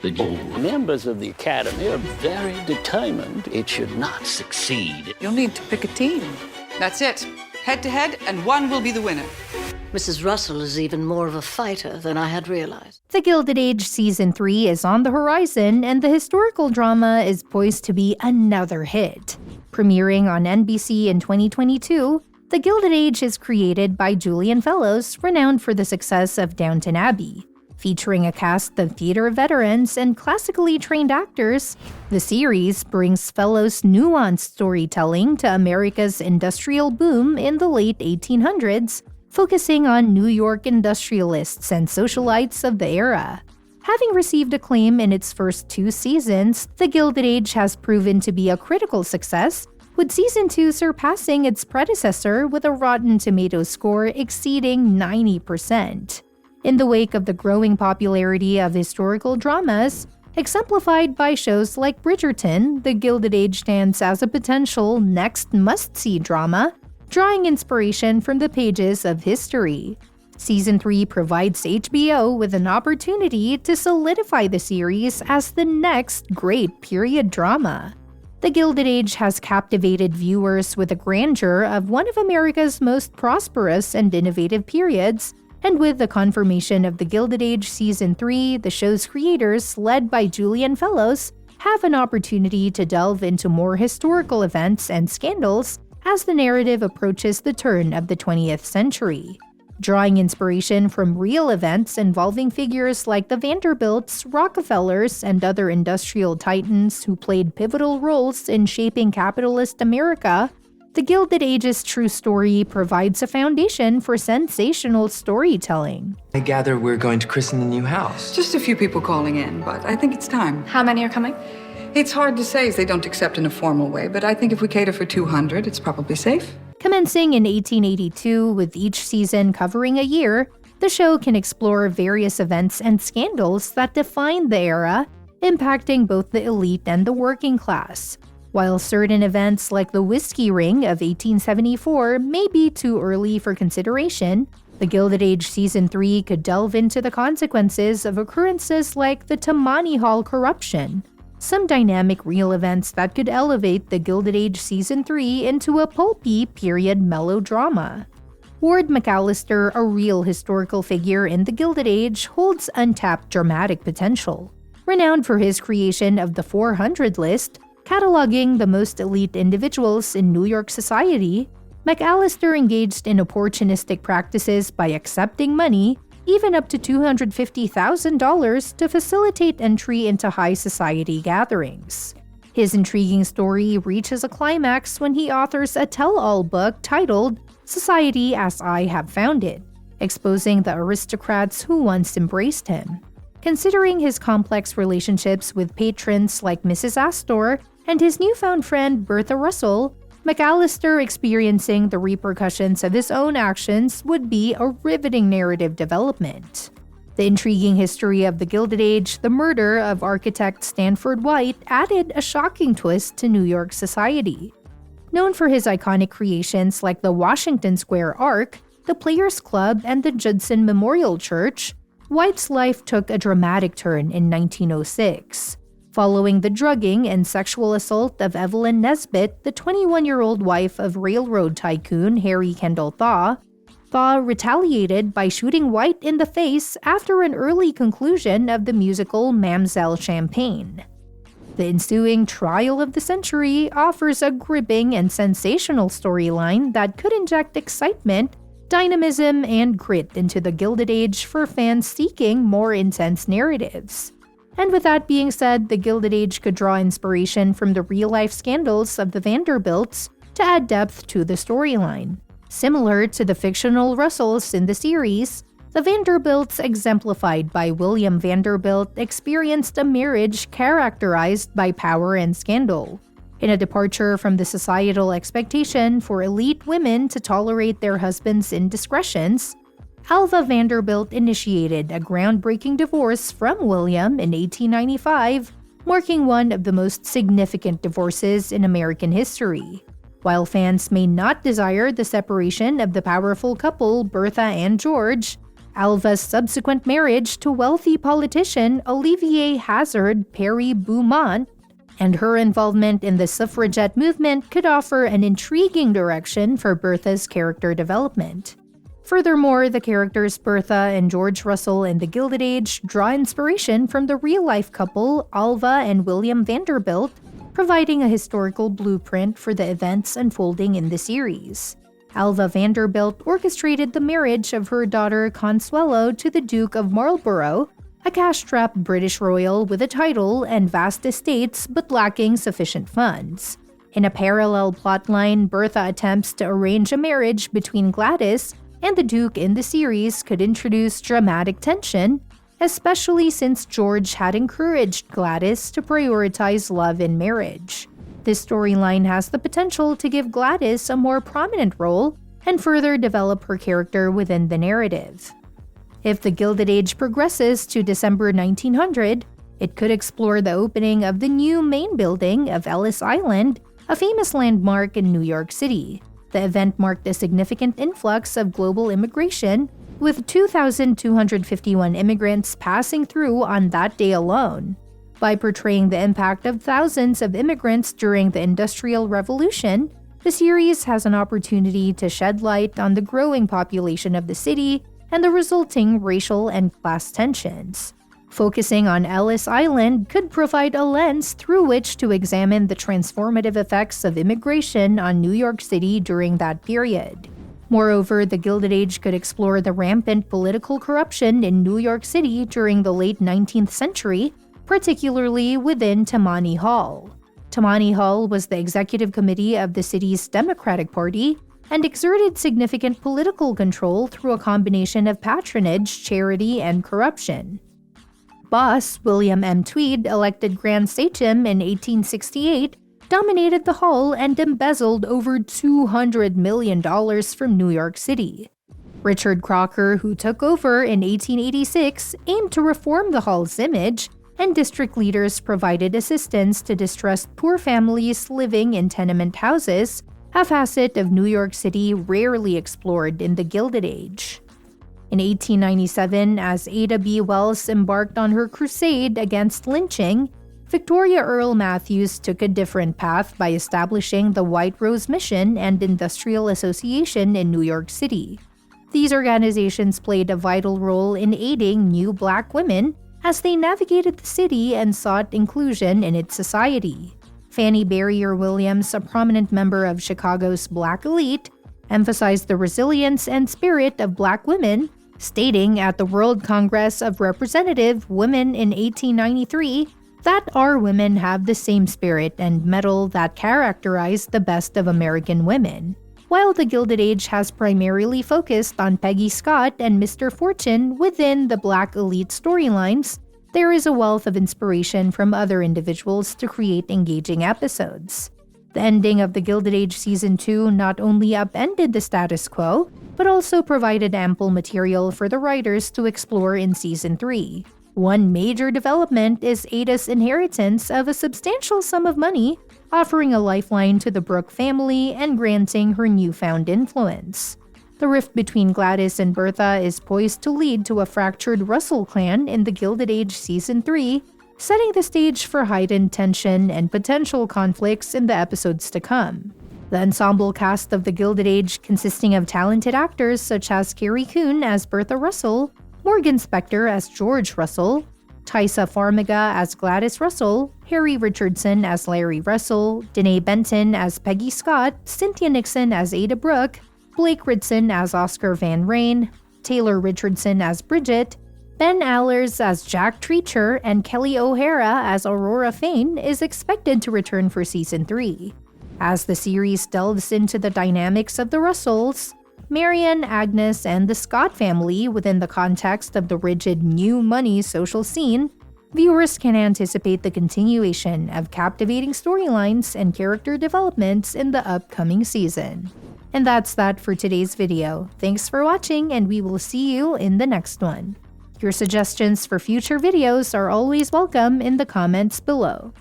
The members of the Academy are very determined it should not succeed. You'll need to pick a team. That's it. Head-to-head, and one will be the winner. Mrs. Russell is even more of a fighter than I had realized. The Gilded Age Season 3 is on the horizon, and the historical drama is poised to be another hit. Premiering on NBC in 2022, The Gilded Age is created by Julian Fellowes, renowned for the success of Downton Abbey. Featuring a cast of theater veterans and classically trained actors, the series brings Fellowes' nuanced storytelling to America's industrial boom in the late 1800s, focusing on New York industrialists and socialites of the era. Having received acclaim in its first 2 seasons, The Gilded Age has proven to be a critical success, with Season 2 surpassing its predecessor with a Rotten Tomatoes score exceeding 90%. In the wake of the growing popularity of historical dramas, exemplified by shows like Richardson, The Gilded Age stands as a potential next must-see drama, drawing inspiration from the pages of history. Season 3 provides HBO with an opportunity to solidify the series as the next great period drama. The Gilded Age has captivated viewers with the grandeur of one of America's most prosperous and innovative periods, and with the confirmation of The Gilded Age Season 3, the show's creators, led by Julian Fellowes, have an opportunity to delve into more historical events and scandals as the narrative approaches the turn of the 20th century. Drawing inspiration from real events involving figures like the Vanderbilts, Rockefellers, and other industrial titans who played pivotal roles in shaping capitalist America, The Gilded Age's true story provides a foundation for sensational storytelling. I gather we're going to christen the new house. Just a few people calling in, but I think it's time. How many are coming? It's hard to say as they don't accept in a formal way, but I think if we cater for 200, it's probably safe. Commencing in 1882, with each season covering a year, the show can explore various events and scandals that define the era, impacting both the elite and the working class. While certain events like the Whiskey Ring of 1874 may be too early for consideration, The Gilded Age Season 3 could delve into the consequences of occurrences like the Tammany Hall corruption, some dynamic real events that could elevate The Gilded Age Season 3 into a pulpy period melodrama. Ward McAllister, a real historical figure in The Gilded Age, holds untapped dramatic potential. Renowned for his creation of the 400 list, cataloging the most elite individuals in New York society, McAllister engaged in opportunistic practices by accepting money, even up to $250,000, to facilitate entry into high society gatherings. His intriguing story reaches a climax when he authors a tell-all book titled Society as I Have Found It, exposing the aristocrats who once embraced him. Considering his complex relationships with patrons like Mrs. Astor and his newfound friend Bertha Russell, McAllister experiencing the repercussions of his own actions would be a riveting narrative development. The intriguing history of The Gilded Age, the murder of architect Stanford White, added a shocking twist to New York society. Known for his iconic creations like the Washington Square Arch, the Players Club, and the Judson Memorial Church, White's life took a dramatic turn in 1906. Following the drugging and sexual assault of Evelyn Nesbit, the 21-year-old wife of railroad tycoon Harry Kendall Thaw, Thaw retaliated by shooting White in the face after an early conclusion of the musical Mamselle Champagne. The ensuing trial of the century offers a gripping and sensational storyline that could inject excitement, dynamism, and grit into The Gilded Age for fans seeking more intense narratives. And with that being said, The Gilded Age could draw inspiration from the real-life scandals of the Vanderbilts to add depth to the storyline. Similar to the fictional Russells in the series, the Vanderbilts, exemplified by William Vanderbilt, experienced a marriage characterized by power and scandal. In a departure from the societal expectation for elite women to tolerate their husbands' indiscretions, Alva Vanderbilt initiated a groundbreaking divorce from William in 1895, marking one of the most significant divorces in American history. While fans may not desire the separation of the powerful couple Bertha and George, Alva's subsequent marriage to wealthy politician Olivier Hazard Perry Beaumont and her involvement in the suffragette movement could offer an intriguing direction for Bertha's character development. Furthermore, the characters Bertha and George Russell in The Gilded Age draw inspiration from the real-life couple Alva and William Vanderbilt, providing a historical blueprint for the events unfolding in the series. Alva Vanderbilt orchestrated the marriage of her daughter Consuelo to the Duke of Marlborough, a cash-strapped British royal with a title and vast estates but lacking sufficient funds. In a parallel plotline, Bertha attempts to arrange a marriage between Gladys and the Duke in the series could introduce dramatic tension, especially since George had encouraged Gladys to prioritize love in marriage. This storyline has the potential to give Gladys a more prominent role and further develop her character within the narrative. If The Gilded Age progresses to December 1900, it could explore the opening of the new main building of Ellis Island, a famous landmark in New York City. The event marked a significant influx of global immigration, with 2,251 immigrants passing through on that day alone. By portraying the impact of thousands of immigrants during the Industrial Revolution, the series has an opportunity to shed light on the growing population of the city and the resulting racial and class tensions. Focusing on Ellis Island could provide a lens through which to examine the transformative effects of immigration on New York City during that period. Moreover, The Gilded Age could explore the rampant political corruption in New York City during the late 19th century, particularly within Tammany Hall. Tammany Hall was the executive committee of the city's Democratic Party and exerted significant political control through a combination of patronage, charity, and corruption. Boss William M. Tweed, elected Grand Sachem in 1868, dominated the hall and embezzled over $200 million from New York City. Richard Crocker, who took over in 1886, aimed to reform the hall's image, and district leaders provided assistance to distressed poor families living in tenement houses, a facet of New York City rarely explored in The Gilded Age. In 1897, as Ada B. Wells embarked on her crusade against lynching, Victoria Earl Matthews took a different path by establishing the White Rose Mission and Industrial Association in New York City. These organizations played a vital role in aiding new Black women as they navigated the city and sought inclusion in its society. Fannie Barrier Williams, a prominent member of Chicago's Black elite, emphasized the resilience and spirit of Black women, stating at the World Congress of Representative Women in 1893 that our women have the same spirit and mettle that characterize the best of American women. While The Gilded Age has primarily focused on Peggy Scott and Mr. Fortune within the Black elite storylines, there is a wealth of inspiration from other individuals to create engaging episodes. The ending of The Gilded Age Season 2 not only upended the status quo, but also provided ample material for the writers to explore in Season 3. One major development is Ada's inheritance of a substantial sum of money, offering a lifeline to the Brooke family and granting her newfound influence. The rift between Gladys and Bertha is poised to lead to a fractured Russell clan in The Gilded Age Season 3, setting the stage for heightened tension and potential conflicts in the episodes to come. The ensemble cast of The Gilded Age, consisting of talented actors such as Carrie Coon as Bertha Russell, Morgan Spector as George Russell, Taissa Farmiga as Gladys Russell, Harry Richardson as Larry Russell, Denee Benton as Peggy Scott, Cynthia Nixon as Ada Brooke, Blake Ritson as Oscar Van Ryn, Taylor Richardson as Bridget, Ben Ahlers as Jack Treacher, and Kelly O'Hara as Aurora Fane is expected to return for Season 3. As the series delves into the dynamics of the Russells, Marian, Agnes, and the Scott family within the context of the rigid new money social scene, viewers can anticipate the continuation of captivating storylines and character developments in the upcoming season. And that's that for today's video. Thanks for watching, and we will see you in the next one. Your suggestions for future videos are always welcome in the comments below.